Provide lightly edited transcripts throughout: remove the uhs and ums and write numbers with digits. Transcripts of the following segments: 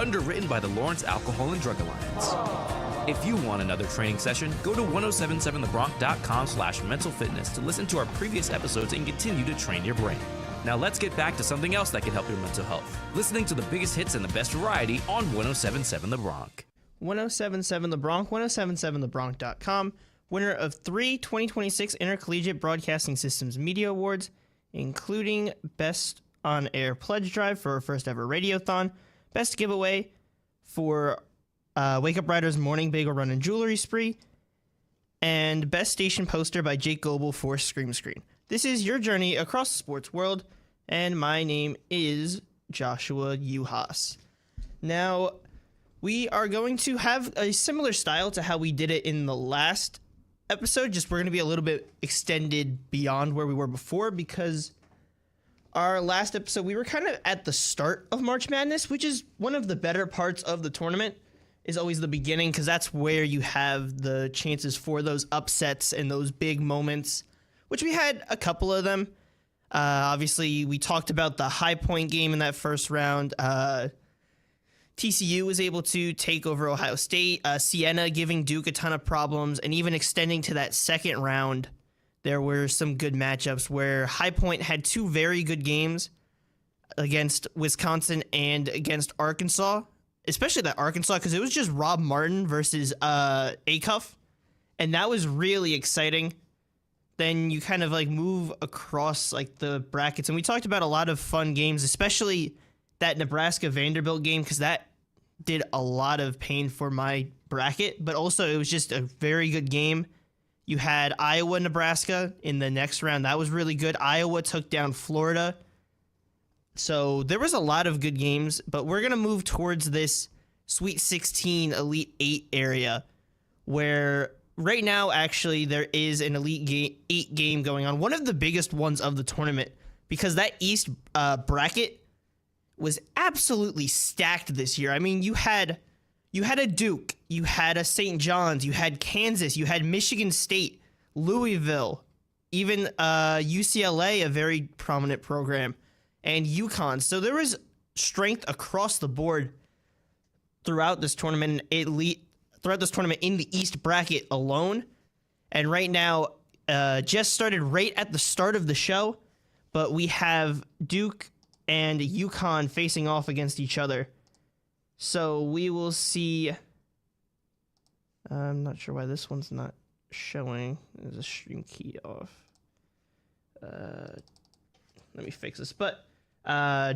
underwritten by the Lawrence Alcohol and Drug Alliance. If you want another training session, go to 1077thebronx.com/mental-fitness to listen to our previous episodes and continue to train your brain. Now let's get back to something else that can help your mental health. Listening to the biggest hits and the best variety on 1077 The Bronx. 1077 The Bronx, 1077thebronx.com, winner of 3 2026 Intercollegiate Broadcasting Systems Media Awards, including Best On-Air Pledge Drive for our first ever radiothon, Best Giveaway for Wake Up Riders Morning Bagel Run and Jewelry Spree, and Best Station Poster by Jake Goebel for Scream Screen. This is your journey across the sports world, and my name is Joshua Uhas. Now, we are going to have a similar style to how we did it in the last episode, just we're going to be a little bit extended beyond where we were before, because our last episode, we were kind of at the start of March Madness, which is one of the better parts of the tournament, is always the beginning, because that's where you have the chances for those upsets and those big moments, which we had a couple of them. Obviously, we talked about the High Point game in that first round. TCU was able to take over Ohio State. Siena giving Duke a ton of problems, and even extending to that second round, there were some good matchups where High Point had 2 very good games against Wisconsin and against Arkansas, especially that Arkansas, because it was just Rob Martin versus Acuff, and that was really exciting. Then you kind of like move across like the brackets, and we talked about a lot of fun games, especially that Nebraska Vanderbilt game, because that did a lot of pain for my bracket, but also it was just a very good game. You had Iowa Nebraska in the next round. That was really good. Iowa took down Florida. So there was a lot of good games, but we're going to move towards this Sweet 16 Elite 8 area, where right now, actually, there is an Elite 8 game going on. One of the biggest ones of the tournament, because that East bracket was absolutely stacked this year. I mean, you had a Duke, you had a St. John's, you had Kansas, you had Michigan State, Louisville, even UCLA, a very prominent program, and UConn. So there was strength across the board throughout this tournament, throughout this tournament in the East bracket alone. And right now, just started right at the start of the show, but we have Duke and UConn facing off against each other. So we will see. I'm not sure why this one's not showing. There's a stream key off. Let me fix this. But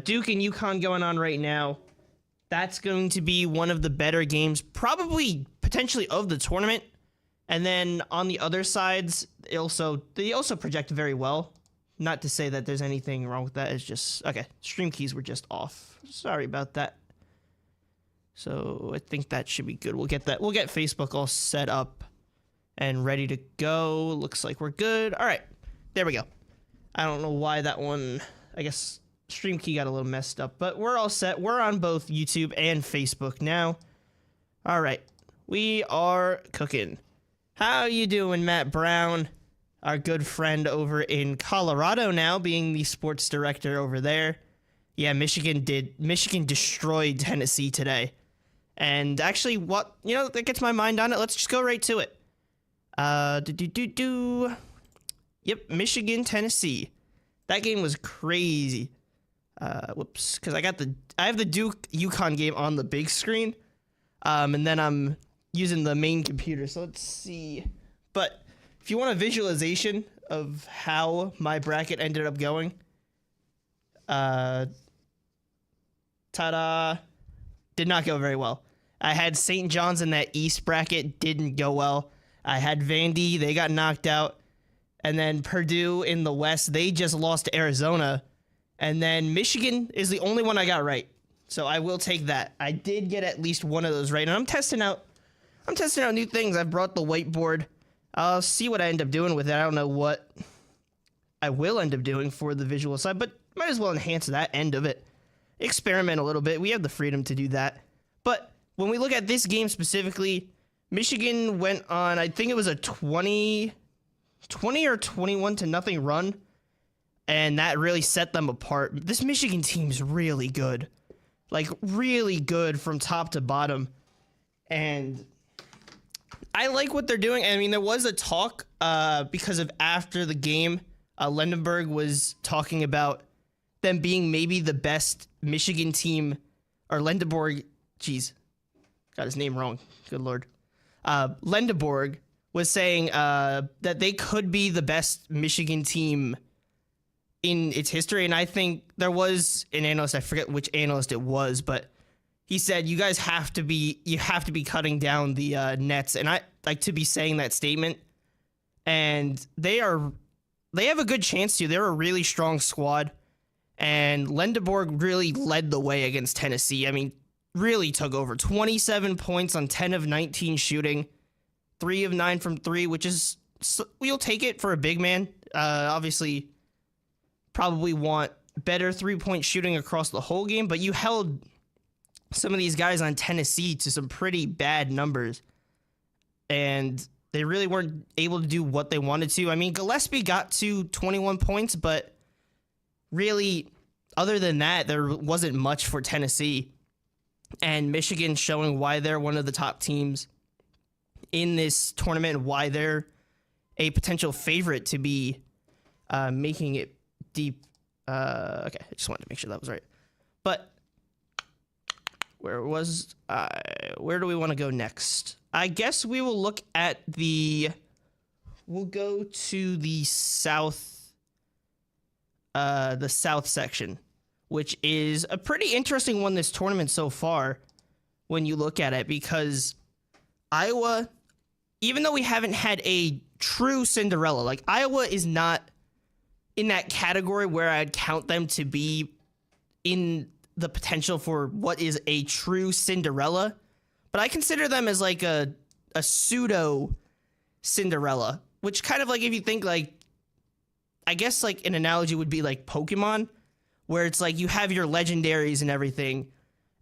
Duke and UConn going on right now. That's going to be one of the better games, probably potentially of the tournament. And then on the other sides, they also project very well. Not to say that there's anything wrong with that. It's just, okay, stream keys were just off. Sorry about that. So I think that should be good. We'll get Facebook all set up and ready to go. Looks like we're good. All right, there we go. I don't know why that one, I guess stream key got a little messed up, but we're all set. We're on both YouTube and Facebook now. All right, we are cooking. How you doing, Matt Brown? Our good friend over in Colorado now, being the sports director over there. Yeah, Michigan destroyed Tennessee today. And actually, that gets my mind on it. Let's just go right to it. Yep, Michigan, Tennessee. That game was crazy. Whoops, because I have the Duke UConn game on the big screen. And then I'm using the main computer. So let's see. But if you want a visualization of how my bracket ended up going, ta-da, did not go very well. I had St. John's in that East bracket, didn't go well. I had Vandy, they got knocked out. And then Purdue in the West, they just lost to Arizona. And then Michigan is the only one I got right. So I will take that. I did get at least one of those right. And I'm testing out new things. I brought the whiteboard. I'll see what I end up doing with it. I don't know what I will end up doing for the visual side, but might as well enhance that end of it. Experiment a little bit. We have the freedom to do that. But when we look at this game specifically, Michigan went on, I think it was a 20 or 21 to nothing run, and that really set them apart. This Michigan team's really good. like really good from top to bottom. And I like what they're doing. I mean, there was a talk because of after the game, Lendenberg was talking about them being maybe the best Michigan team, or Lendenborg. Geez, got his name wrong. Good Lord. Lendenborg was saying that they could be the best Michigan team in its history. And I think there was an analyst, I forget which analyst it was, but he said, you have to be cutting down the nets. And I like to be saying that statement. And they have a good chance to. They're a really strong squad. And Lendenborg really led the way against Tennessee. I mean, really took over. 27 points on 10 of 19 shooting. 3 of 9 from 3, which is, we'll take it for a big man. Obviously, probably want better 3-point shooting across the whole game, but you held some of these guys on Tennessee to some pretty bad numbers, and they really weren't able to do what they wanted to. I mean, Gillespie got to 21 points, but really, other than that, there wasn't much for Tennessee. And Michigan showing why they're one of the top teams in this tournament, why they're a potential favorite to be making it deep. Okay, I just wanted to make sure that was right. But where do we want to go next? I guess we will look at we'll go to the south section, which is a pretty interesting one this tournament so far when you look at it, because Iowa, even though we haven't had a true Cinderella, like Iowa is not in that category where I'd count them to be in the potential for what is a true Cinderella, but I consider them as like a pseudo Cinderella, which kind of like, if you think like, I guess like an analogy would be like Pokemon, where it's like you have your legendaries and everything,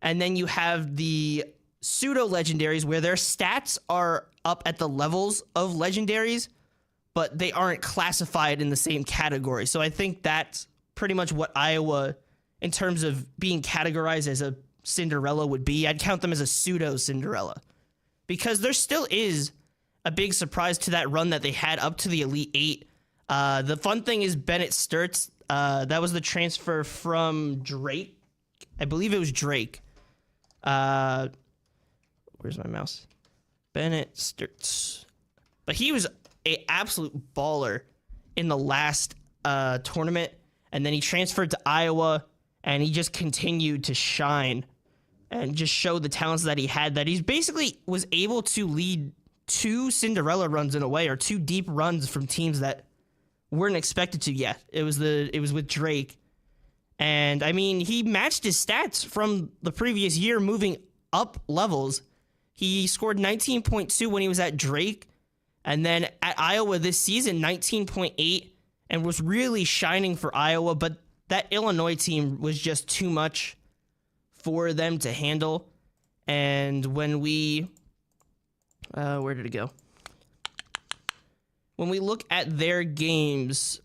and then you have the pseudo legendaries where their stats are up at the levels of legendaries, but they aren't classified in the same category. So I think that's pretty much what Iowa, in terms of being categorized as a Cinderella, would be. I'd count them as a pseudo Cinderella, because there still is a big surprise to that run that they had up to the Elite Eight. The fun thing is Bennett Sturtz, that was the transfer from Drake. I believe it was Drake. Where's my mouse? Bennett Sturtz. But he was an absolute baller in the last tournament, and then he transferred to Iowa, and he just continued to shine and just show the talents that he had, that he's basically was able to lead 2 Cinderella runs in a way, or 2 deep runs from teams that weren't expected to yet. It was with Drake. And I mean, he matched his stats from the previous year, moving up levels. He scored 19.2 when he was at Drake, and then at Iowa this season, 19.8, and was really shining for Iowa. But that Illinois team was just too much for them to handle. And when we, where did it go? When we look at their games,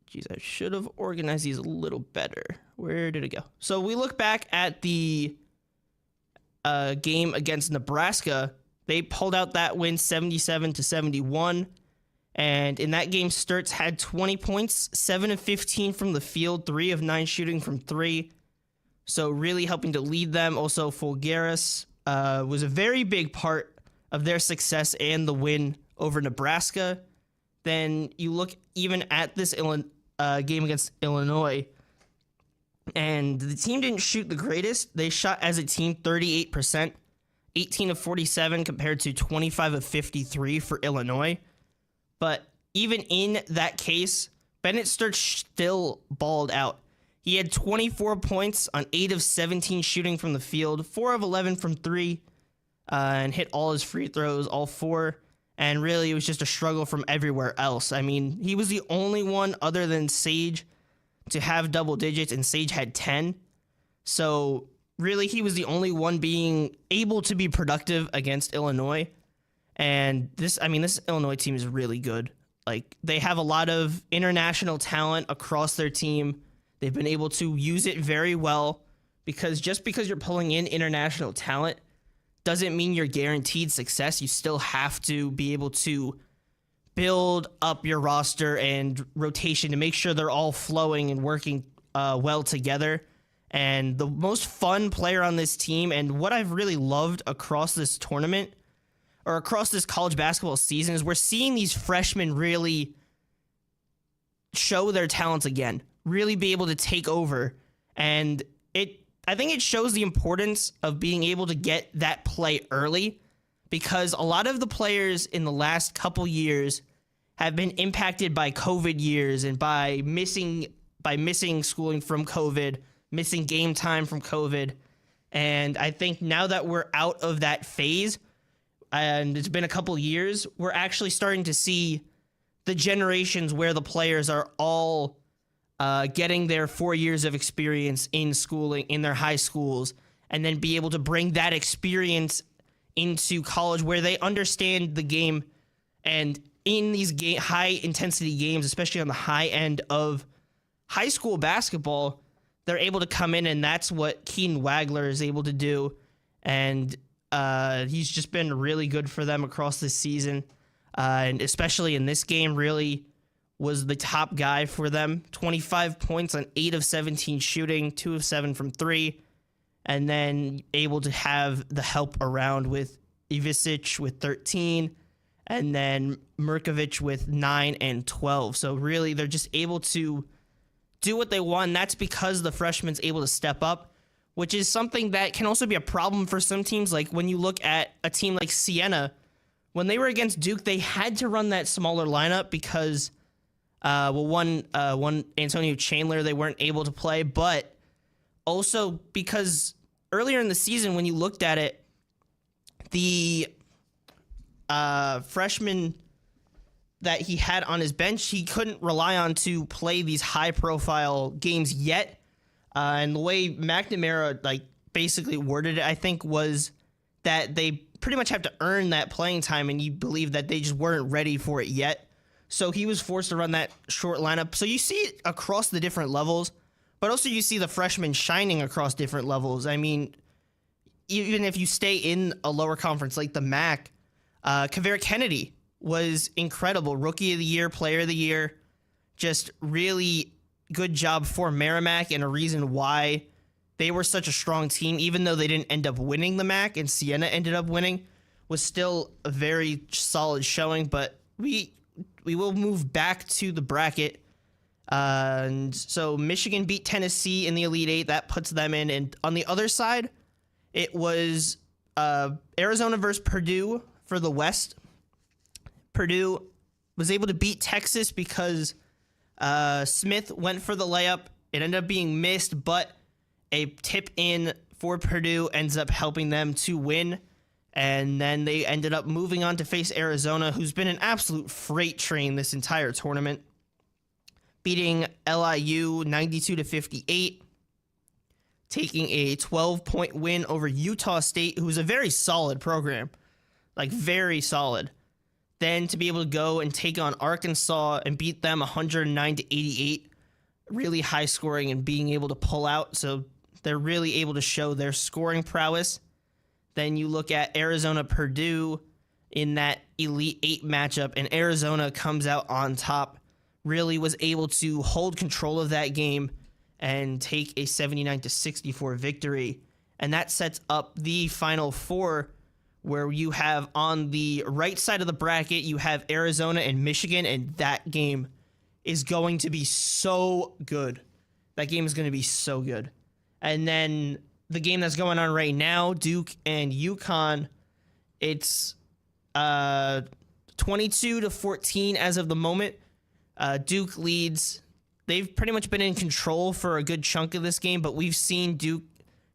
geez, I should have organized these a little better. Where did it go? So we look back at the game against Nebraska. They pulled out that win 77-71. And in that game, Sturtz had 20 points, 7 of 15 from the field, 3 of 9 shooting from 3. So really helping to lead them. Also, Fulgaris was a very big part of their success and the win over Nebraska. Then you look even at this game against Illinois, and the team didn't shoot the greatest. They shot as a team 38%, 18 of 47 compared to 25 of 53 for Illinois. But even in that case, Bennett Sturtz still balled out. He had 24 points on 8 of 17 shooting from the field, 4 of 11 from 3, and hit all his free throws, all 4. And really, it was just a struggle from everywhere else. I mean, he was the only one other than Sage to have double digits, and Sage had 10. So really, he was the only one being able to be productive against Illinois. And this Illinois team is really good. Like, they have a lot of international talent across their team. They've been able to use it very well because just because you're pulling in international talent doesn't mean you're guaranteed success. You still have to be able to build up your roster and rotation to make sure they're all flowing and working well together. And the most fun player on this team, and what I've really loved across this tournament or across this college basketball season, is we're seeing these freshmen really show their talents again, really be able to take over. And I think it shows the importance of being able to get that play early, because a lot of the players in the last couple years have been impacted by COVID years and by missing schooling from COVID, missing game time from COVID. And I think now that we're out of that phase, and it's been a couple years, we're actually starting to see the generations where the players are all getting their 4 years of experience in schooling, in their high schools, and then be able to bring that experience into college where they understand the game. And in these high intensity games, especially on the high end of high school basketball, they're able to come in, and that's what Keaton Wagler is able to do. And he's just been really good for them across this season. And especially in this game, really was the top guy for them. 25 points on 8 of 17 shooting, 2 of 7 from 3. And then able to have the help around with Ivisic with 13. And then Murkovic with 9 and 12. So really, they're just able to do what they want. And that's because the freshman's able to step up, which is something that can also be a problem for some teams. Like when you look at a team like Siena, when they were against Duke, they had to run that smaller lineup because, one Antonio Chandler, they weren't able to play, but also because earlier in the season, when you looked at it, the freshman that he had on his bench, he couldn't rely on to play these high-profile games yet. And the way McNamara basically worded it, I think, was that they pretty much have to earn that playing time, and you believe that they just weren't ready for it yet. So he was forced to run that short lineup. So you see it across the different levels, but also you see the freshmen shining across different levels. I mean, even if you stay in a lower conference like the MAC, Kaveri Kennedy was incredible. Rookie of the Year, Player of the Year. Just really good job for Merrimack, and a reason why they were such a strong team, even though they didn't end up winning the MAC and Siena ended up winning, was still a very solid showing. But we will move back to the bracket. And so Michigan beat Tennessee in the Elite Eight. That puts them in. And on the other side, it was Arizona versus Purdue for the West. Purdue was able to beat Texas because Smith went for the layup. It ended up being missed, but a tip in for Purdue ends up helping them to win. And then they ended up moving on to face Arizona, who's been an absolute freight train this entire tournament, beating LIU 92-58, taking a 12-point win over Utah State, who's a very solid program, very solid. Then to be able to go and take on Arkansas and beat them 109-88, really high scoring and being able to pull out. So they're really able to show their scoring prowess. Then you look at Arizona-Purdue in that Elite Eight matchup, and Arizona comes out on top, really was able to hold control of that game and take a 79-64 victory. And that sets up the Final Four, where you have on the right side of the bracket, you have Arizona and Michigan, and that game is going to be so good. That game is going to be so good. And then the game that's going on right now, Duke and UConn, it's 22-14 as of the moment. Duke leads. They've pretty much been in control for a good chunk of this game, but we've seen Duke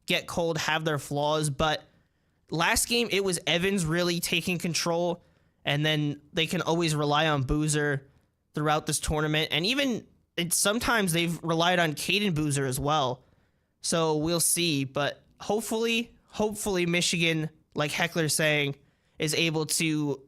get cold, have their flaws. But last game, it was Evans really taking control, and then they can always rely on Boozer throughout this tournament. And even sometimes they've relied on Caden Boozer as well. So we'll see. But hopefully Michigan, like Heckler's saying, is able to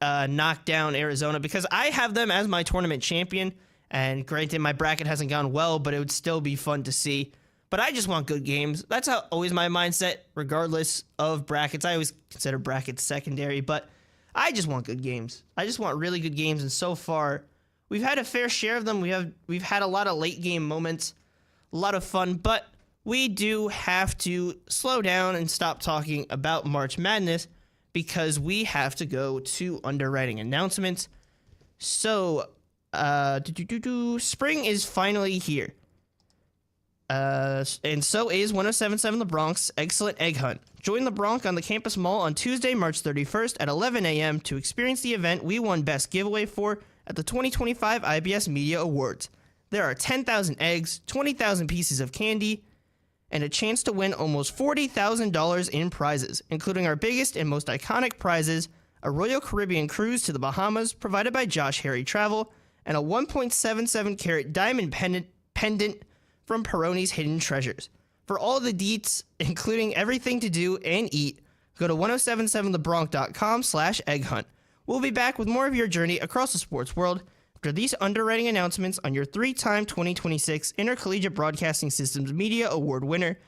knock down Arizona, because I have them as my tournament champion. And granted, my bracket hasn't gone well, but it would still be fun to see. But I just want good games. That's how always my mindset, regardless of brackets. I always consider brackets secondary, but I just want good games. I just want really good games, and so far, we've had a fair share of them. We've had a lot of late game moments, a lot of fun, but we do have to slow down and stop talking about March Madness because we have to go to underwriting announcements. So, spring is finally here. And so is 1077 The Bronx Excellent Egg Hunt. Join the Bronx on the campus mall on Tuesday, March 31st at 11 a.m. to experience the event we won Best Giveaway for at the 2025 IBS Media Awards. There are 10,000 eggs, 20,000 pieces of candy, and a chance to win almost $40,000 in prizes, including our biggest and most iconic prizes, a Royal Caribbean cruise to the Bahamas provided by Josh Harry Travel, and a 1.77 carat diamond pendant from Peroni's Hidden Treasures. For all the deets, including everything to do and eat, go to 1077thebronx.com/egg hunt. We'll be back with more of your journey across the sports world after these underwriting announcements on your 3-time 2026 Intercollegiate Broadcasting Systems Media Award winner.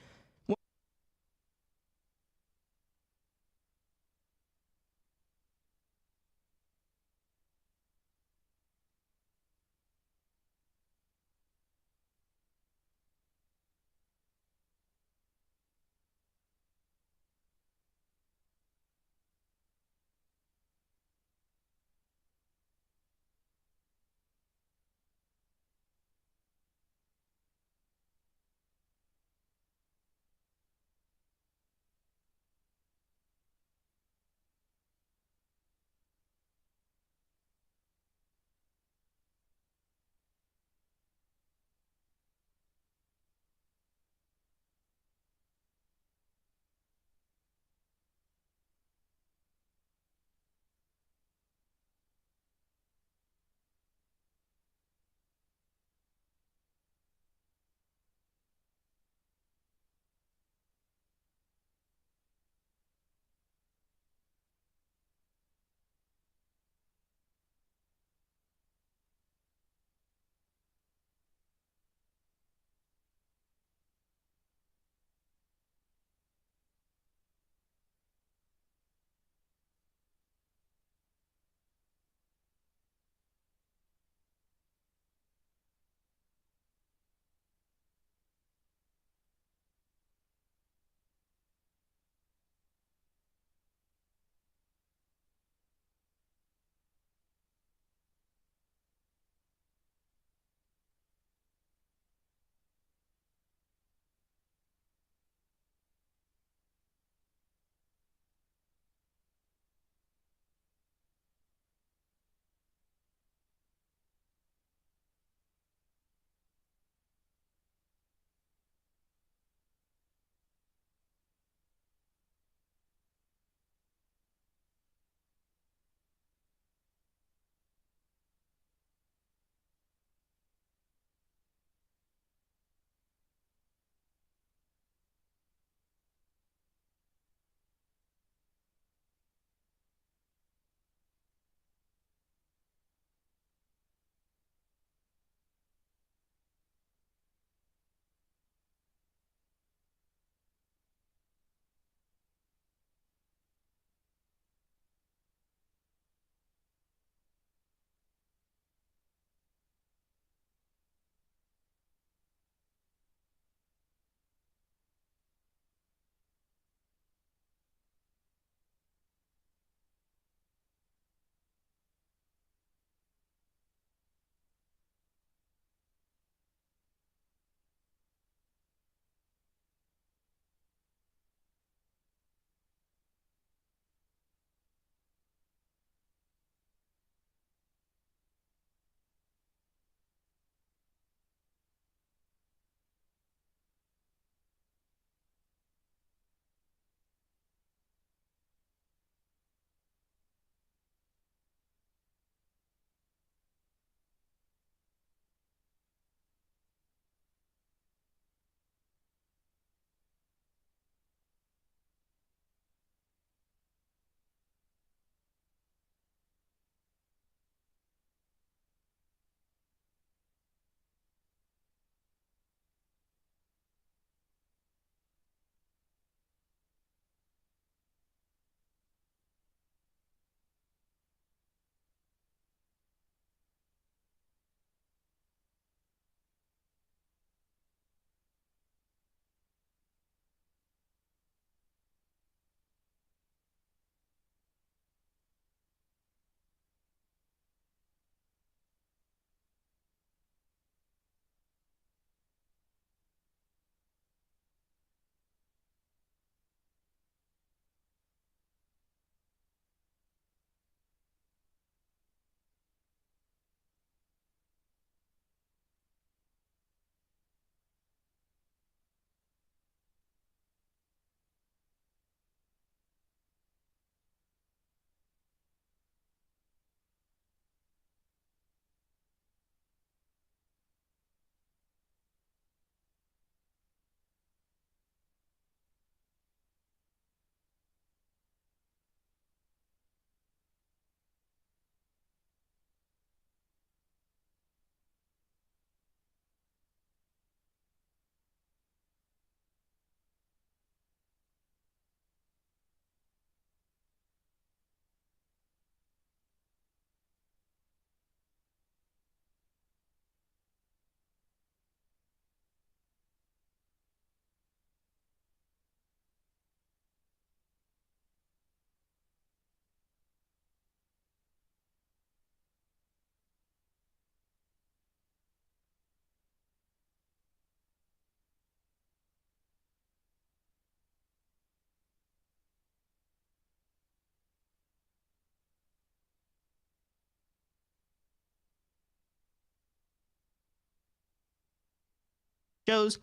shows.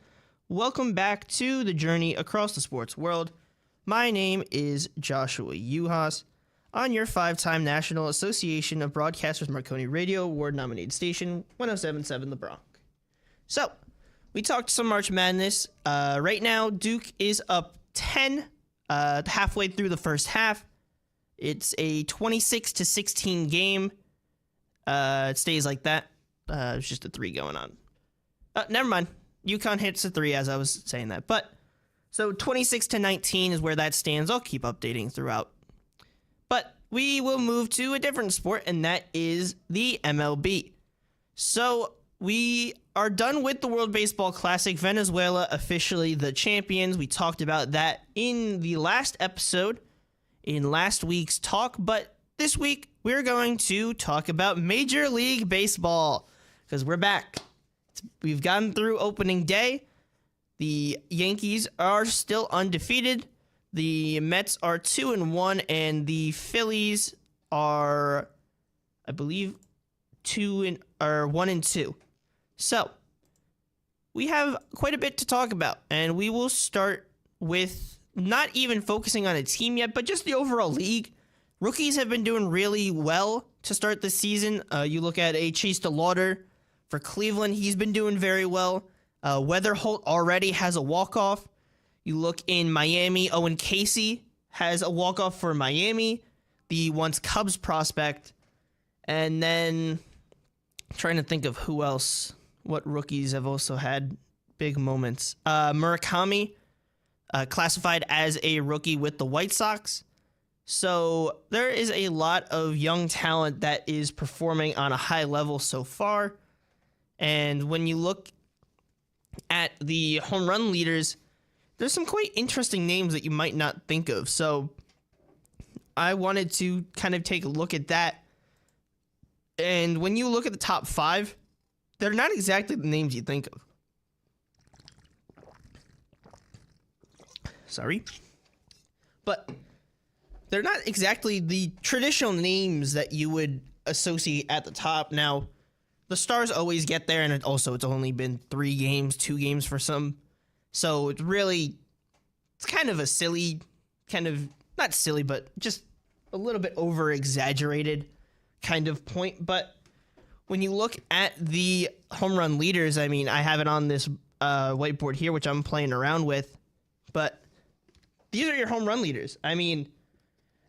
Welcome back to the journey across the sports world. My name is Joshua Uhas on your 5-time National Association of Broadcasters Marconi Radio Award-nominated station, 107.7 The Bronx. So, we talked some March Madness. Right now, Duke is up 10 halfway through the first half. It's a 26-16 game. It stays like that. It's just a 3 going on. Never mind. UConn hits a 3 as I was saying that. But, so 26-19 is where that stands. I'll keep updating throughout. But we will move to a different sport, and that is the MLB. So, we are done with the World Baseball Classic. Venezuela officially the champions. We talked about that in the last episode, in last week's talk. But this week, we're going to talk about Major League Baseball, because we're back. We've gotten through opening day. The Yankees are still undefeated. The Mets are 2-1, and the Phillies are, I believe, 1-2. So, we have quite a bit to talk about, and we will start with not even focusing on a team yet, but just the overall league. Rookies have been doing really well to start the season. You look at Chase DeLauter for Cleveland. He's been doing very well. Weatherholt already has a walk-off. You look in Miami, Owen Casey has a walk-off for Miami, the once Cubs prospect. And then, trying to think of who else, what rookies have also had big moments. Murakami, classified as a rookie with the White Sox. So there is a lot of young talent that is performing on a high level so far. And when you look at the home run leaders, there's some quite interesting names that you might not think of. So I wanted to kind of take a look at that. And when you look at the top 5, they're not exactly the names you think of. Sorry. But they're not exactly the traditional names that you would associate at the top. Now, the stars always get there, and it's only been 3 games, 2 games for some. So it's kind of a silly, not silly, but just a little bit over-exaggerated kind of point. But when you look at the home run leaders, I mean, I have it on this whiteboard here, which I'm playing around with. But these are your home run leaders. I mean,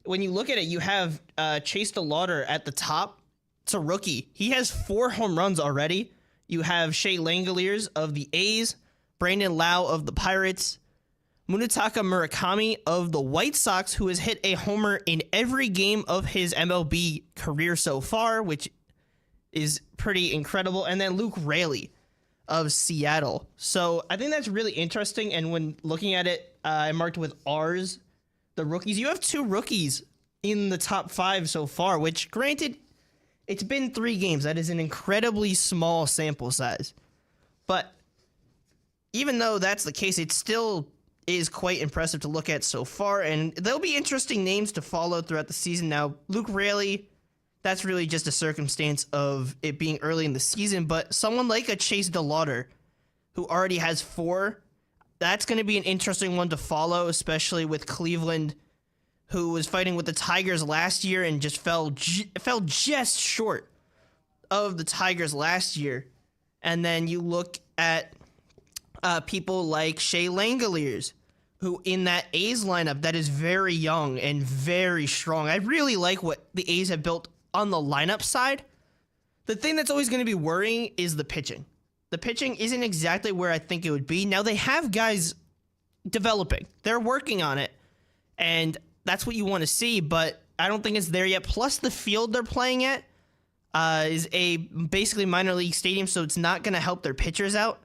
when you look at it, you have Chase DeLauter at the top. It's a rookie. He has 4 home runs already. You have Shea Langoliers of the A's, Brandon Lau of the Pirates, Munetaka Murakami of the White Sox, who has hit a homer in every game of his MLB career so far, which is pretty incredible, and then Luke Raley of Seattle. So I think that's really interesting, and when looking at it, I marked with R's, the rookies. You have 2 rookies in the top 5 so far, which, granted, it's been 3 games. That is an incredibly small sample size. But even though that's the case, it still is quite impressive to look at so far, and there'll be interesting names to follow throughout the season. Now, Luke Raley, that's really just a circumstance of it being early in the season, but someone like a Chase DeLauter, who already has 4, that's going to be an interesting one to follow, especially with Cleveland, who was fighting with the Tigers last year and just fell just short of the Tigers last year. And then you look at people like Shea Langoliers, who in that A's lineup that is very young and very strong. I really like what the A's have built on the lineup side. The thing that's always going to be worrying is the pitching. The pitching isn't exactly where I think it would be. Now, they have guys developing. They're working on it, and that's what you want to see, but I don't think it's there yet. Plus, the field they're playing at is a basically minor league stadium, so it's not going to help their pitchers out.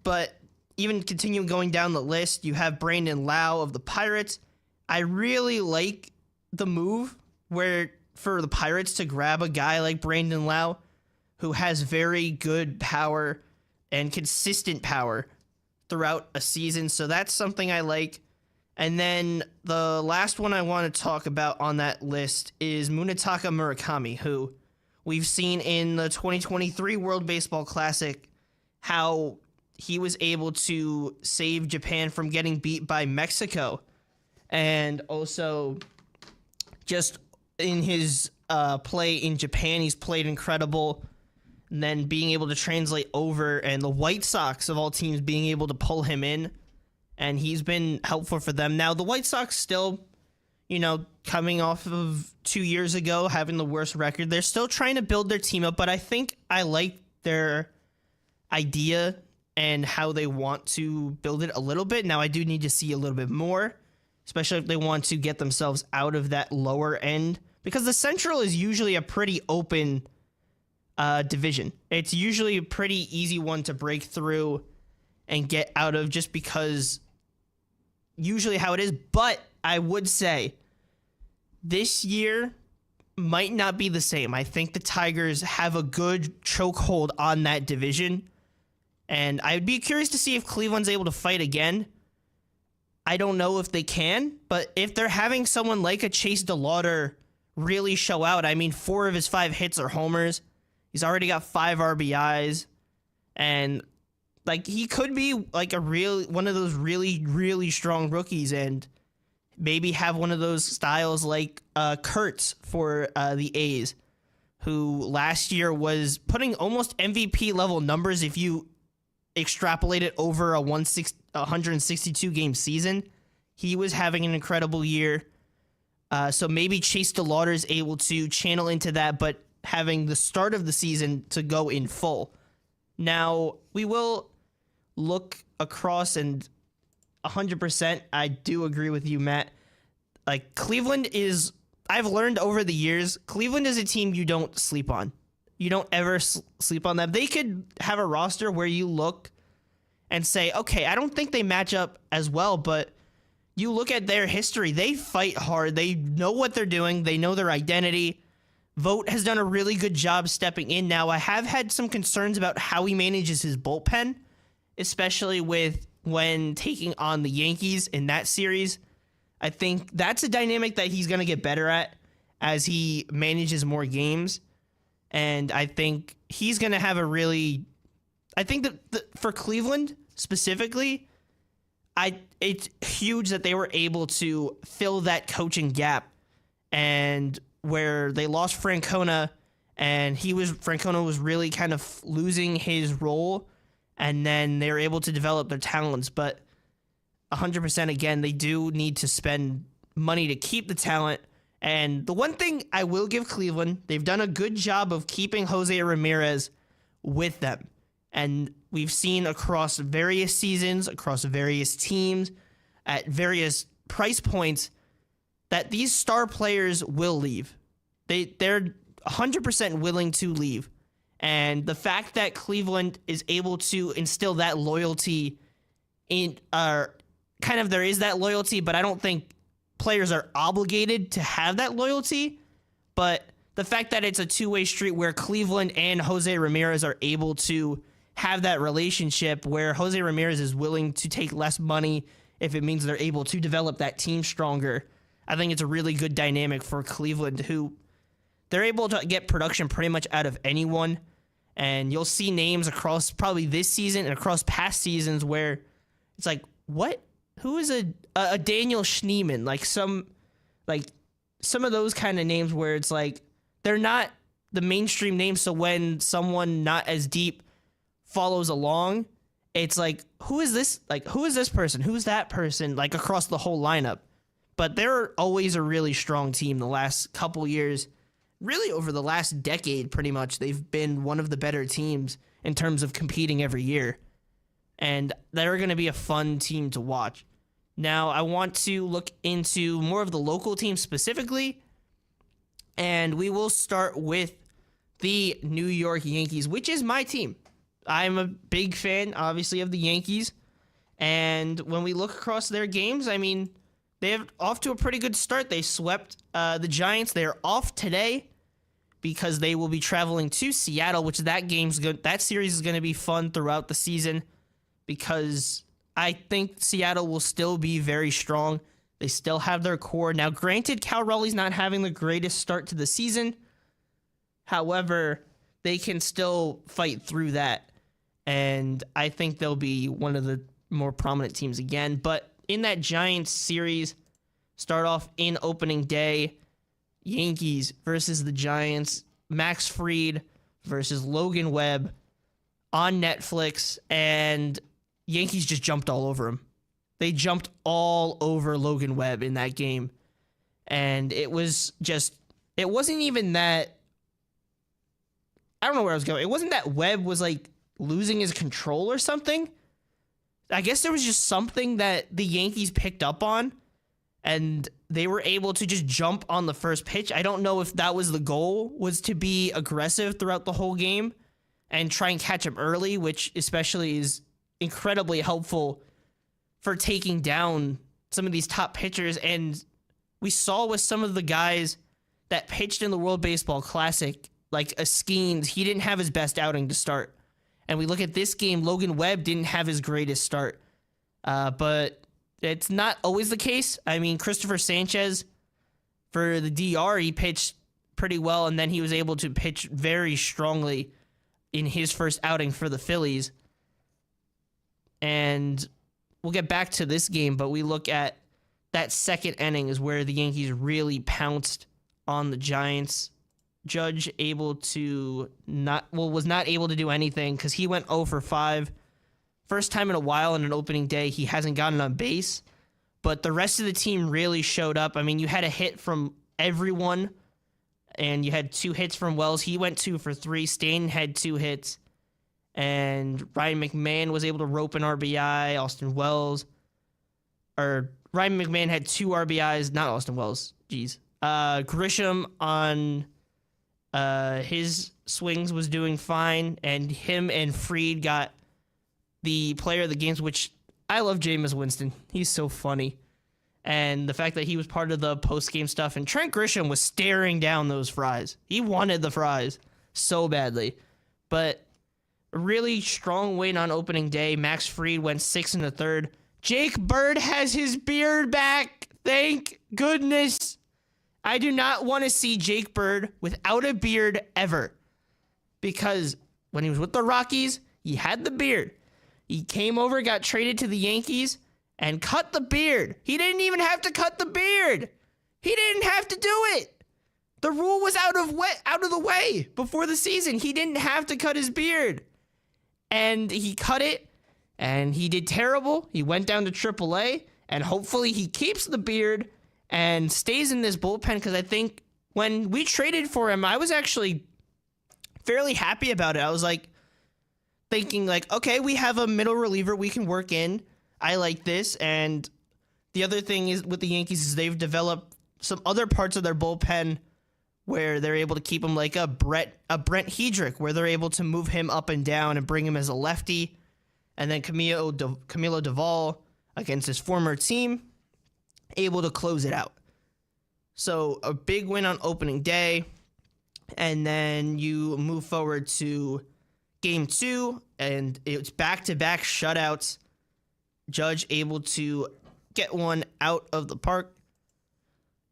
But even continuing going down the list, you have Brandon Lau of the Pirates. I really like the move for the Pirates to grab a guy like Brandon Lau, who has very good power and consistent power throughout a season. So that's something I like. And then the last one I want to talk about on that list is Munetaka Murakami, who we've seen in the 2023 World Baseball Classic how he was able to save Japan from getting beat by Mexico. And also, just in his play in Japan, he's played incredible. And then being able to translate over, and the White Sox, of all teams, being able to pull him in. And he's been helpful for them. Now, the White Sox still, coming off of 2 years ago, having the worst record, they're still trying to build their team up. But I think I like their idea and how they want to build it a little bit. Now, I do need to see a little bit more, especially if they want to get themselves out of that lower end, because the Central is usually a pretty open division. It's usually a pretty easy one to break through and get out of, just because usually how it is. But I would say this year might not be the same. I think the Tigers have a good chokehold on that division, and I'd be curious to see if Cleveland's able to fight again. I don't know if they can, but if they're having someone like a Chase DeLauder really show out, 4 of his 5 hits are homers. He's already got 5 RBIs, and he could be one of those really, really strong rookies, and maybe have one of those styles like Kurtz for the A's, who last year was putting almost MVP level numbers if you extrapolate it over a 162 game season. He was having an incredible year. So maybe Chase DeLauder is able to channel into that, but having the start of the season to go in full. Now, we will look across, and 100%, I do agree with you, Matt. Cleveland is, I've learned over the years, Cleveland is a team you don't sleep on. You don't ever sleep on them. They could have a roster where you look and say, okay, I don't think they match up as well, but you look at their history, they fight hard. They know what they're doing. They know their identity. Vogt has done a really good job stepping in. Now, I have had some concerns about how he manages his bullpen, especially with when taking on the Yankees in that series. I think that's a dynamic that he's going to get better at as he manages more games. And I think he's going to have a really... I think that for Cleveland specifically, it's huge that they were able to fill that coaching gap, and where they lost Francona, and Francona was really kind of losing his role, and then they were able to develop their talents. But 100% again, they do need to spend money to keep the talent. And the one thing I will give Cleveland, they've done a good job of keeping Jose Ramirez with them. And we've seen across various seasons, across various teams, at various price points, that these star players will leave. They're 100% willing to leave. And the fact that Cleveland is able to instill that loyalty in, there is that loyalty, but I don't think players are obligated to have that loyalty. But the fact that it's a two-way street where Cleveland and Jose Ramirez are able to have that relationship, where Jose Ramirez is willing to take less money if it means they're able to develop that team stronger. I think it's a really good dynamic for Cleveland, who they're able to get production pretty much out of anyone. And you'll see names across probably this season and across past seasons where it's like, what? Who is a Daniel Schneemann? Some of those kind of names where it's like, they're not the mainstream names. So when someone not as deep follows along, it's like, who is this? Who is this person? Who's that person? Across the whole lineup. But they're always a really strong team the last couple years. Really over the last decade, pretty much, they've been one of the better teams in terms of competing every year. And they're going to be a fun team to watch. Now, I want to look into more of the local teams specifically. And we will start with the New York Yankees, which is my team. I'm a big fan, obviously, of the Yankees. And when we look across their games, they're off to a pretty good start. They swept the Giants. They're off today because they will be traveling to Seattle, which that series is going to be fun throughout the season, because I think Seattle will still be very strong. They still have their core. Now, granted, Cal Raleigh's not having the greatest start to the season. However, they can still fight through that. and I think they'll be one of the more prominent teams again. But in that Giants series, start off in opening day, Yankees versus the Giants, Max Fried versus Logan Webb on Netflix, and Yankees just jumped all over him. They jumped all over Logan Webb in that game. And it wasn't even that, I don't know where I was going. It wasn't that Webb was like losing his control or something. I guess there was just something that the Yankees picked up on, and they were able to just jump on the first pitch. I don't know if that was the goal, was to be aggressive throughout the whole game and try and catch him early, which especially is incredibly helpful for taking down some of these top pitchers. And we saw with some of the guys that pitched in the World Baseball Classic, like Skeens, he didn't have his best outing to start. And we look at this game, Logan Webb didn't have his greatest start. But it's not always the case. I mean, Christopher Sanchez, for the DR, he pitched pretty well, and then he was able to pitch very strongly in his first outing for the Phillies. And we'll get back to this game, but we look at that second inning is where the Yankees really pounced on the Giants. Judge was not able to do anything because he went 0 for 5. First time in a while in an opening day he hasn't gotten on base, but the rest of the team really showed up. I mean, you had a hit from everyone, and you had 2 hits from Wells. He went 2 for 3. Stanton had 2 hits, and Ryan McMahon was able to rope an RBI. Ryan McMahon had 2 RBIs, not Austin Wells. Jeez. Grisham on his swings was doing fine, and him and Fried got the player of the games, which I love Jameis Winston. He's so funny. And the fact that he was part of the post-game stuff, and Trent Grisham was staring down those fries. He wanted the fries so badly. But a really strong win on opening day. Max Fried went 6 1/3. Jake Bird has his beard back. Thank goodness. I do not want to see Jake Bird without a beard ever. Because when he was with the Rockies, he had the beard. He came over, got traded to the Yankees, and cut the beard. He didn't even have to cut the beard. He didn't have to do it. The rule was out of the way before the season. He didn't have to cut his beard. And he cut it, and he did terrible. He went down to AAA, and hopefully he keeps the beard and stays in this bullpen, because I think when we traded for him, I was actually fairly happy about it. I was like thinking like, okay, we have a middle reliever we can work in. I like this. And the other thing is with the Yankees is they've developed some other parts of their bullpen where they're able to keep him, like a Brent Hedrick, where they're able to move him up and down and bring him as a lefty. And then Camilo Duvall against his former team, able to close it out. So a big win on opening day. And then you move forward to game 2, and it's back-to-back shutouts. Judge able to get one out of the park.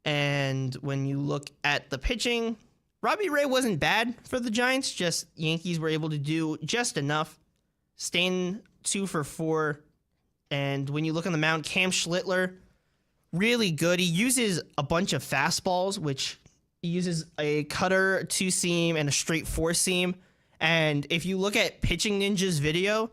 And when you look at the pitching, Robbie Ray wasn't bad for the Giants, just Yankees were able to do just enough. Stanton 2 for 4. And when you look on the mound, Cam Schlittler, really good. He uses a bunch of fastballs, which he uses a cutter, 2-seam, and a straight 4-seam. And if you look at Pitching Ninja's video,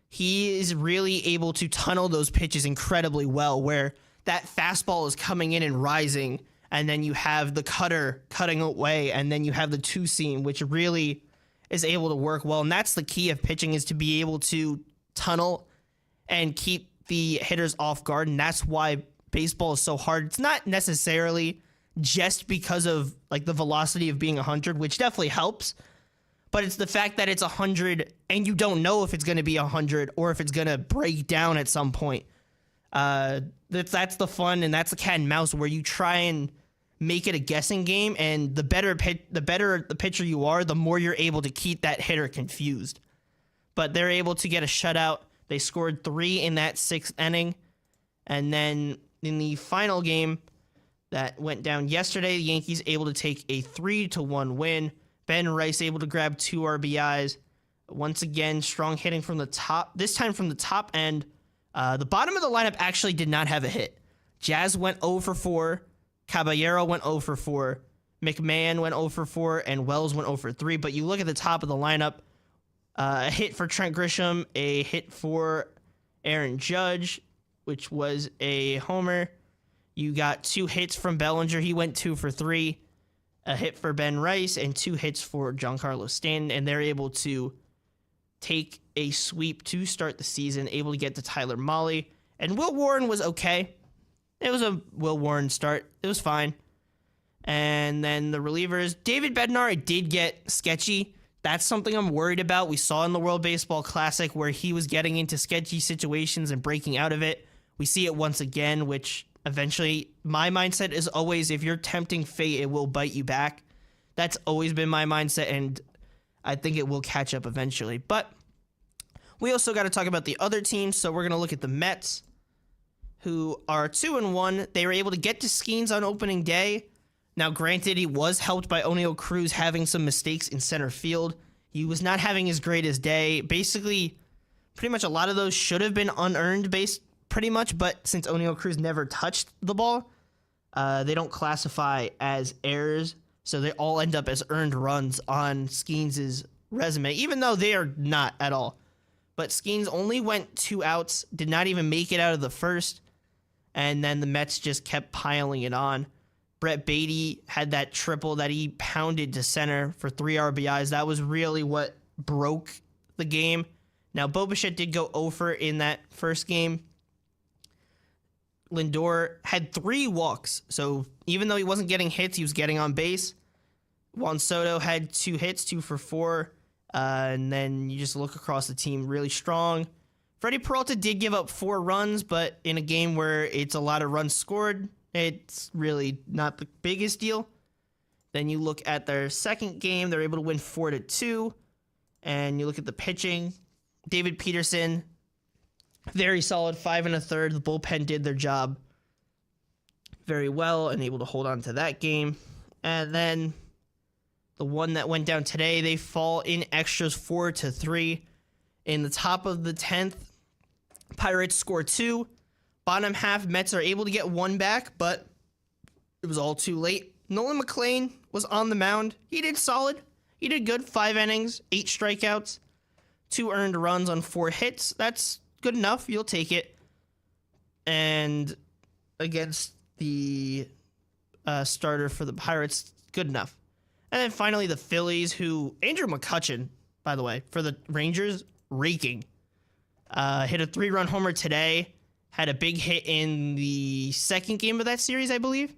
he is really able to tunnel those pitches incredibly well, where that fastball is coming in and rising, and then you have the cutter cutting away, and then you have the 2-seam, which really is able to work well. And that's the key of pitching, is to be able to tunnel and keep the hitters off guard. And that's why baseball is so hard. It's not necessarily just because of like the velocity of being 100, which definitely helps, but it's the fact that it's 100 and you don't know if it's going to be 100 or if it's going to break down at some point. That's the fun, and that's the cat and mouse, where you try and make it a guessing game, and the better the pitcher you are, the more you're able to keep that hitter confused. But they're able to get a shutout. They scored 3 in that 6th inning, and then in the final game that went down yesterday, the Yankees able to take a 3-1 win. Ben Rice able to grab 2 RBIs. Once again, strong hitting from the top, this time from the top end. The bottom of the lineup actually did not have a hit. Jazz went 0 for 4. Caballero went 0 for 4. McMahon went 0 for 4. And Wells went 0 for 3. But you look at the top of the lineup, a hit for Trent Grisham, a hit for Aaron Judge, which was a homer. You got 2 hits from Bellinger. He went 2 for 3. A hit for Ben Rice and 2 hits for Giancarlo Stanton. And they're able to take a sweep to start the season, able to get to Tyler Mahle. And Will Warren was okay. It was a Will Warren start. It was fine. And then the relievers, David Bednar did get sketchy. That's something I'm worried about. We saw in the World Baseball Classic where he was getting into sketchy situations and breaking out of it. We see it once again, which eventually my mindset is always, if you're tempting fate, it will bite you back. That's always been my mindset, and I think it will catch up eventually. But we also got to talk about the other teams. So we're going to look at the Mets, who are 2-1. They were able to get to Skeens on opening day. Now, granted, he was helped by O'Neal Cruz having some mistakes in center field. He was not having his greatest day. Basically, pretty much a lot of those should have been unearned pretty much, but since O'Neal Cruz never touched the ball, they don't classify as errors, so they all end up as earned runs on Skeens' resume, even though they are not at all. But Skeens only went 2 outs, did not even make it out of the first, and then the Mets just kept piling it on. Brett Beatty had that triple that he pounded to center for 3 RBIs. That was really what broke the game. Now, Bo Bichette did go 0 for in that first game. Lindor had 3 walks, so even though he wasn't getting hits, he was getting on base. Juan Soto had 2 hits, 2 for 4. And then you just look across the team really strong. Freddie Peralta did give up 4 runs, but in a game where it's a lot of runs scored, it's really not the biggest deal. Then you look at their second game, they're able to win 4-2. And you look at the pitching. David Peterson, very solid, 5 1/3. The bullpen did their job very well and able to hold on to that game. And then the one that went down today, they fall in extras 4-3. In the top of the 10th, Pirates score 2. Bottom half, Mets are able to get 1 back, but it was all too late. Nolan McLean was on the mound. He did solid. He did good. 5 innings, 8 strikeouts, 2 earned runs on 4 hits. That's good enough. You'll take it. And against the starter for the Pirates, good enough. And then finally the Phillies, who Andrew McCutchen, by the way, for the Rangers, raking. Hit a 3-run homer today. Had a big hit in the second game of that series, I believe.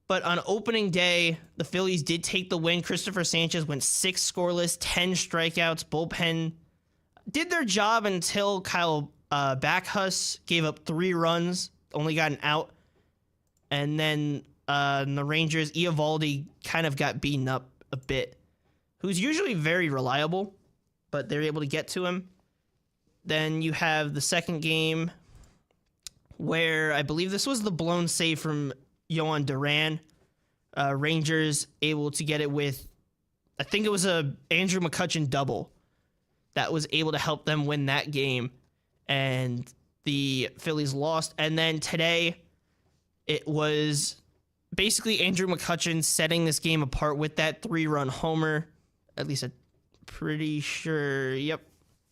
But on opening day, the Phillies did take the win. Christopher Sanchez went 6 scoreless, 10 strikeouts. Bullpen did their job until Kyle Backhus gave up 3 runs, only got an out. And then the Rangers, Eovaldi kind of got beaten up a bit, who's usually very reliable, but they're able to get to him. Then you have the second game where I believe this was the blown save from Yohan Duran. Rangers able to get it with, I think it was a Andrew McCutchen double that was able to help them win that game. And the Phillies lost. And then today, it was basically Andrew McCutchen setting this game apart with that 3-run homer. At least I'm pretty sure. Yep.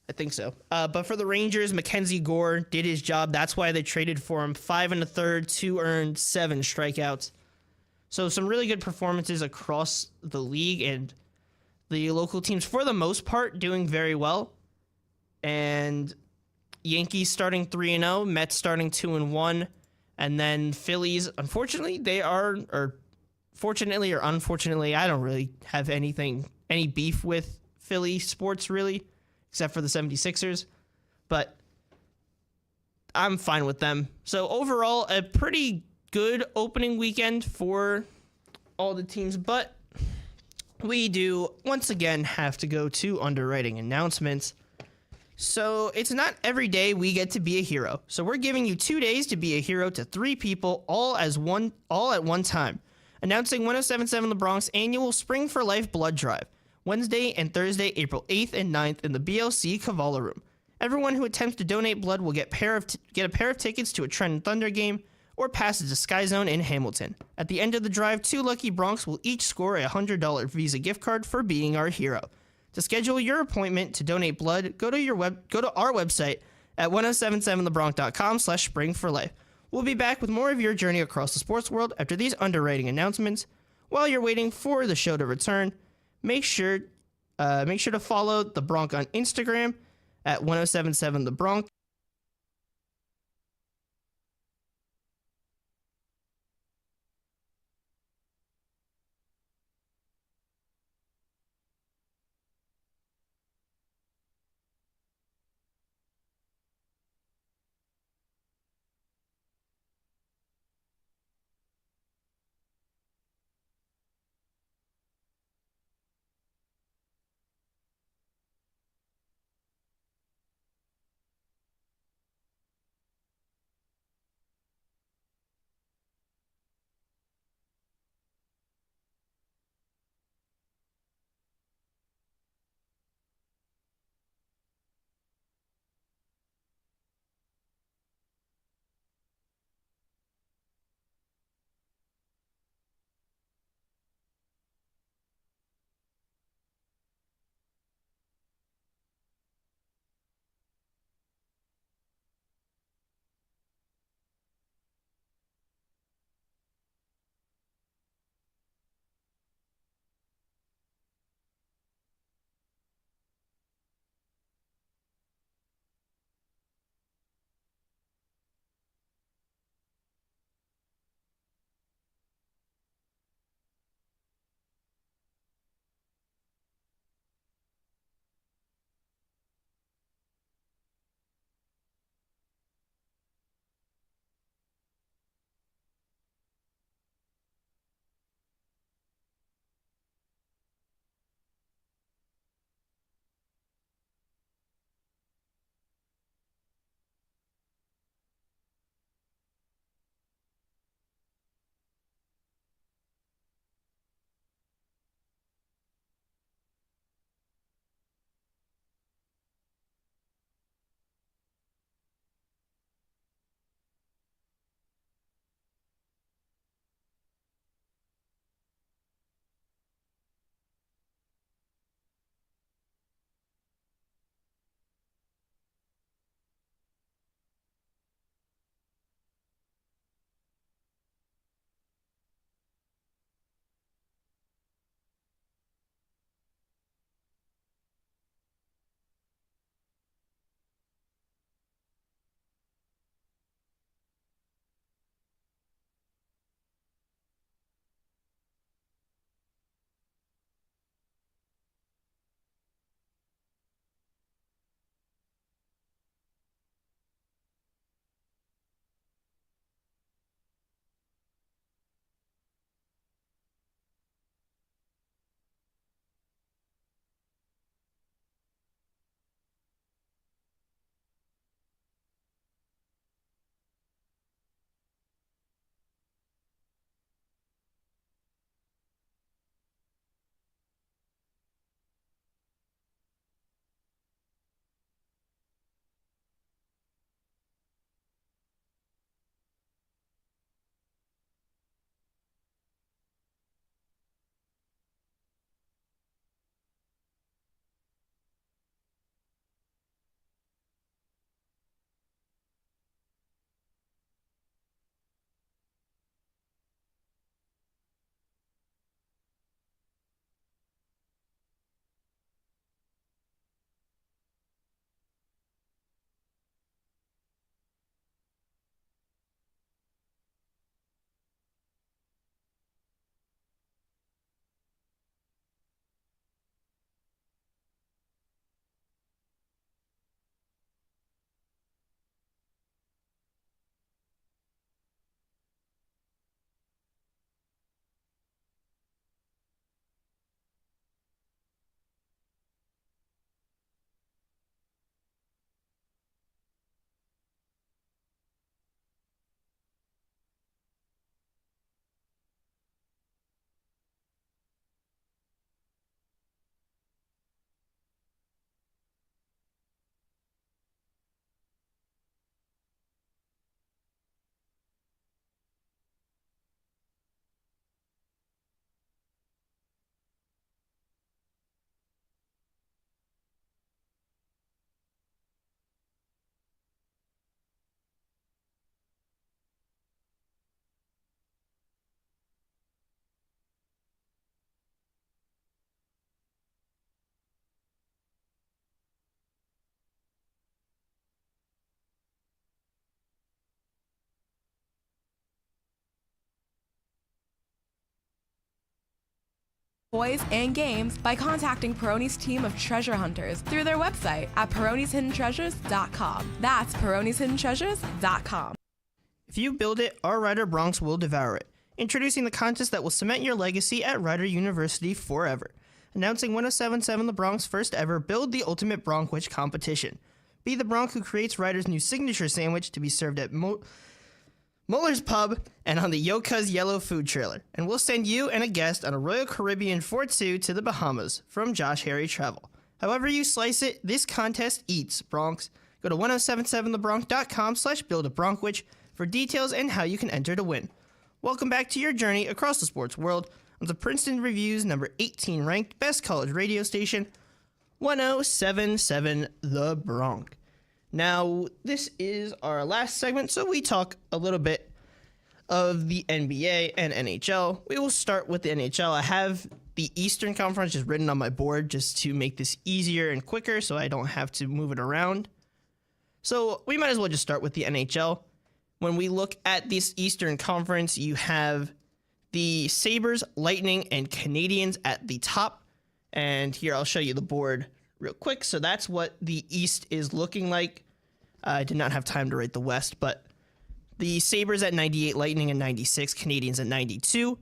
I think so. But for the Rangers, Mackenzie Gore did his job. That's why they traded for him. 5 1/3, 2 earned, 7 strikeouts. So some really good performances across the league, and the local teams, for the most part, doing very well. And Yankees starting 3-0, Mets starting 2-1, and then Phillies, unfortunately, they are, or fortunately or unfortunately, I don't really have any beef with Philly sports, really, except for the 76ers, but I'm fine with them. So overall, a pretty good opening weekend for all the teams, but we do once again have to go to underwriting announcements. So it's not every day we get to be a hero. So we're giving you 2 days to be a hero to 3 people all at one time. Announcing 1077 The Bronx annual Spring for Life blood drive. Wednesday and Thursday, April 8th and 9th in the BLC Cavala Room. Everyone who attempts to donate blood will get a pair of tickets to a Trenton Thunder game or passes to Sky Zone in Hamilton. At the end of the drive, 2 lucky Broncs will each score a $100 Visa gift card for being our hero. To schedule your appointment to donate blood, go to our website at 1077thebronc.com/springforlife. We'll be back with more of your journey across the sports world after these underwriting announcements. While you're waiting for the show to return, make sure to follow the Bronc on Instagram at 1077thebronc. toys, and games by contacting Peroni's team of treasure hunters through their website at peronishidden-treasures.com. That's peronishidden-treasures.com. If you build it, our Rider Bronx will devour it. Introducing the contest that will cement your legacy at Rider University forever. Announcing 1077 The Bronx first ever Build the Ultimate Bronkwich competition. Be the Bronc who creates Rider's new signature sandwich to be served at Muller's Pub and on the Yoka's Yellow Food Trailer. And we'll send you and a guest on a Royal Caribbean 4-2 to the Bahamas from Josh Harry Travel. However you slice it, this contest eats Bronx. Go to 1077thebronx.com/buildabronkwich for details and how you can enter to win. Welcome back to your journey across the sports world on the Princeton Review's number 18 ranked best college radio station, 1077 The Bronx. Now, this is our last segment, so we talk a little bit of the NBA and NHL. We will start with the NHL. I have the Eastern Conference just written on my board just to make this easier and quicker so I don't have to move it around. So we might as well just start with the NHL. When we look at this Eastern Conference, you have the Sabres, Lightning, and Canadiens at the top. And here I'll show you the board real quick. So that's what the East is looking like. I did not have time to write the West, but the Sabres at 98, Lightning at 96, Canadiens at 92.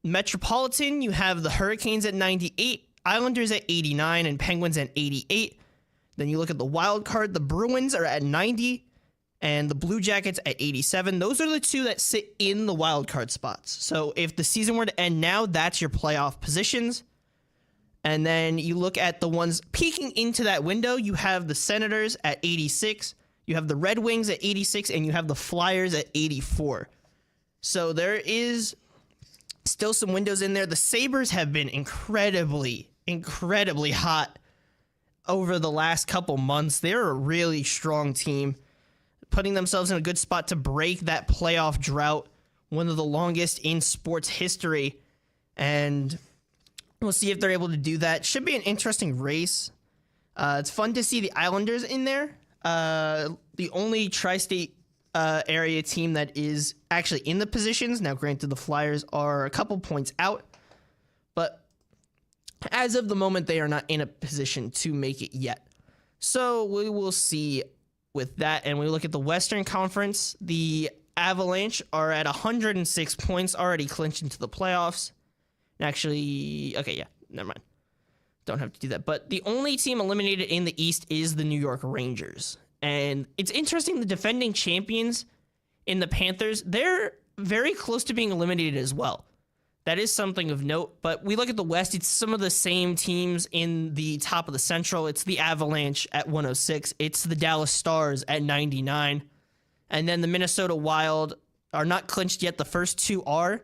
Metropolitan, you have the Hurricanes at 98, Islanders at 89, and Penguins at 88. Then you look at the wild card, the Bruins are at 90, and the Blue Jackets at 87. Those are the two that sit in the wild card spots. So if the season were to end now, that's your playoff positions. And then you look at the ones peeking into that window. You have the Senators at 86. You have the Red Wings at 86, and you have the Flyers at 84. So there is still some windows in there. The Sabres have been incredibly hot over the last couple months. They're a really strong team, putting themselves in a good spot to break that playoff drought, one of the longest in sports history. And we'll see if they're able to do that. Should be an interesting race. It's fun to see the Islanders in there. The only tri-state area team that is actually in the positions. Now, granted, the Flyers are a couple points out, but as of the moment, they are not in a position to make it yet. So we will see with that. And when we look at the Western Conference, the Avalanche are at 106 points, already clinched into the playoffs. Actually, okay, yeah, never mind. Don't have to do that. But the only team eliminated in the East is the New York Rangers. And it's interesting, the defending champions in the Panthers, they're very close to being eliminated as well. That is something of note. But we look at the West, it's some of the same teams in the top of the Central. It's the Avalanche at 106. It's the Dallas Stars at 99. And then the Minnesota Wild are not clinched yet. The first two are,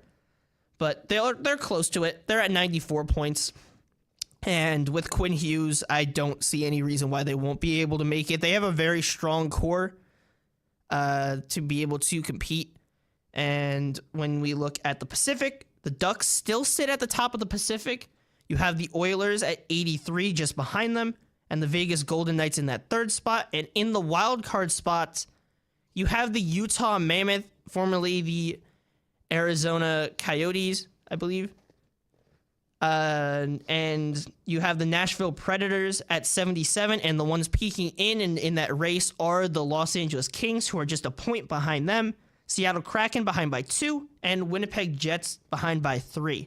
but they're close to it. They're at 94 points. And with Quinn Hughes, I don't see any reason why they won't be able to make it. They have a very strong core to be able to compete. And when we look at the Pacific, the Ducks still sit at the top of the Pacific. You have the Oilers at 83 just behind them, and the Vegas Golden Knights in that third spot. And in the wild card spots, you have the Utah Mammoth, formerly the Arizona Coyotes, I believe. And you have the Nashville Predators at 77, and the ones peeking in that race are the Los Angeles Kings, who are just a point behind them. Seattle Kraken behind by 2, and Winnipeg Jets behind by 3.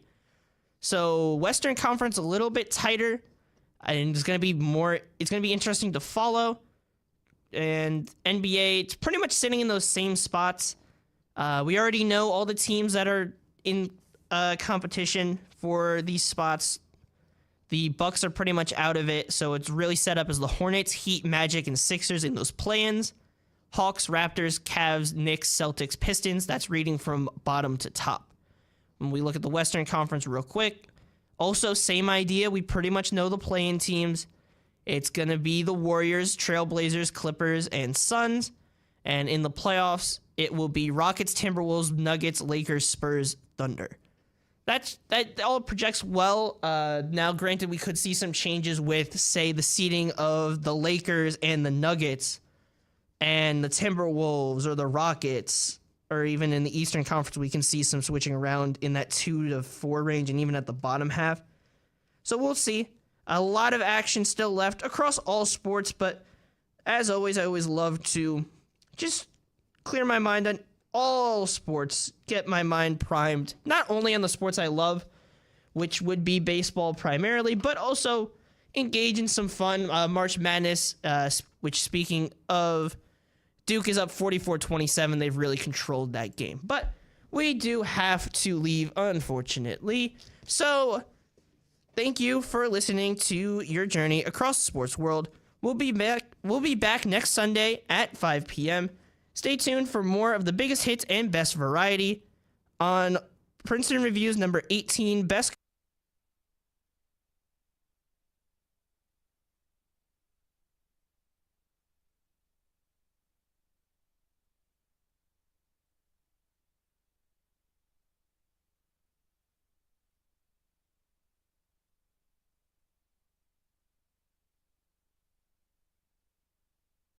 So Western Conference a little bit tighter, and it's going to be interesting to follow. And NBA, it's pretty much sitting in those same spots. We already know all the teams that are in competition for these spots. The Bucks are pretty much out of it, so it's really set up as the Hornets, Heat, Magic, and Sixers in those play-ins. Hawks, Raptors, Cavs, Knicks, Celtics, Pistons. That's reading from bottom to top. When we look at the Western Conference real quick, also same idea. We pretty much know the play-in teams. It's going to be the Warriors, Trailblazers, Clippers, and Suns. And in the playoffs, it will be Rockets, Timberwolves, Nuggets, Lakers, Spurs, Thunder. That all projects well. Now, granted, we could see some changes with, say, the seeding of the Lakers and the Nuggets and the Timberwolves or the Rockets, or even in the Eastern Conference, we can see some switching around in that 2 to 4 range and even at the bottom half. So we'll see. A lot of action still left across all sports, but as always, I always love to just clear my mind on all sports, get my mind primed, not only on the sports I love, which would be baseball primarily, but also engage in some fun. March Madness, which speaking of, Duke is up 44-27. They've really controlled that game. But we do have to leave, unfortunately. So thank you for listening to your journey across the sports world. We'll be back next Sunday at 5 p.m. Stay tuned for more of the biggest hits and best variety on Princeton Reviews number 18, Best